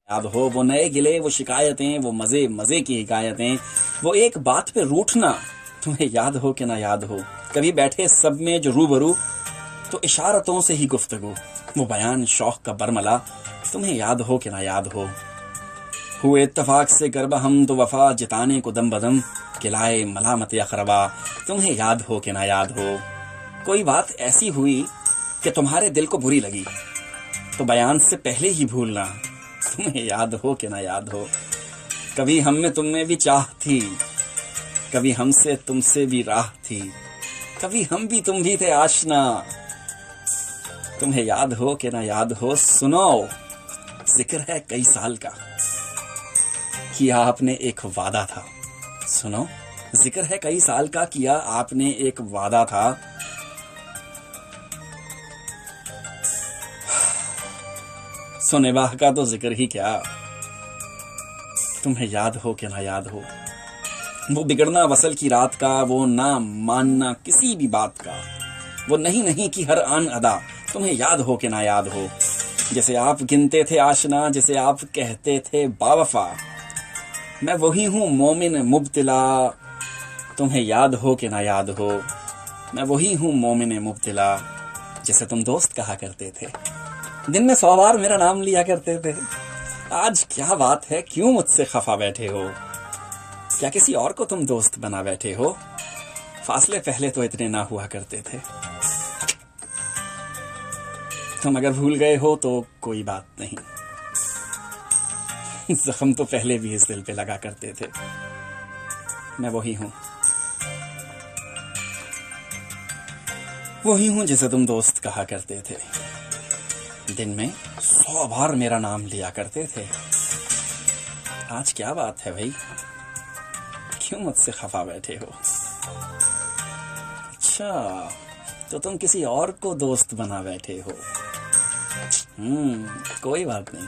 یاد ہو وہ نئے گلے، وہ شکایتیں، وہ مزے مزے کی حکایتیں، وہ ایک بات پہ روٹھنا، تمہیں یاد ہو کہ نہ یاد ہو، کبھی بیٹھے سب میں جو روبرو تو اشارتوں سے ہی گفتگو، وہ بیان شوق کا برملا، تمہیں یاد ہو کہ نہ یاد ہو، ہوئے اتفاق سے گربہ ہم تو وفا جتانے کو دم بدم، کلائے ملامت اقربا، تمہیں یاد ہو کہ نہ یاد ہو، کوئی بات ایسی ہوئی کہ تمہارے دل کو بری لگی تو بیان سے پہلے ہی بھولنا، تمہیں یاد ہو کہ نہ یاد ہو، کبھی ہم میں تم میں بھی چاہ تھی، کبھی ہم سے تم سے بھی راہ تھی، کبھی ہم بھی تم بھی تھے آشنا، تمہیں یاد ہو کہ نہ یاد ہو، سنو ذکر ہے کئی سال کا کیا آپ نے ایک وعدہ تھا، سنو ذکر ہے کئی سال کا کیا آپ نے ایک وعدہ تھا، سو نباہ کا تو ذکر ہی کیا، تمہیں یاد ہو کہ نہ یاد ہو، وہ بگڑنا وصل کی رات کا، وہ نہ ماننا کسی بھی بات کا، وہ نہیں کی ہر آن ادا، تمہیں یاد ہو کہ نہ یاد ہو، جیسے آپ گنتے تھے آشنا، جیسے آپ کہتے تھے باوفا، میں وہی ہوں مومن مبتلا، تمہیں یاد ہو کہ نہ یاد ہو، میں وہی ہوں مومن مبتلا، جیسے تم دوست کہا کرتے تھے، دن میں 100 بار میرا نام لیا کرتے تھے، آج کیا بات ہے کیوں مجھ سے خفا بیٹھے ہو، کیا کسی اور کو تم دوست بنا بیٹھے ہو، فاصلے پہلے تو اتنے نہ ہوا کرتے تھے، تم اگر بھول گئے ہو تو کوئی بات نہیں، زخم تو پہلے بھی اس دل پہ لگا کرتے تھے، میں وہی ہوں جسے تم دوست کہا کرتے تھے، دن میں 100 بار میرا نام لیا کرتے تھے، آج کیا بات ہے بھائی کیوں مجھ سے خفا بیٹھے ہو، اچھا تو تم کسی اور کو دوست بنا بیٹھے ہو، کوئی بات نہیں،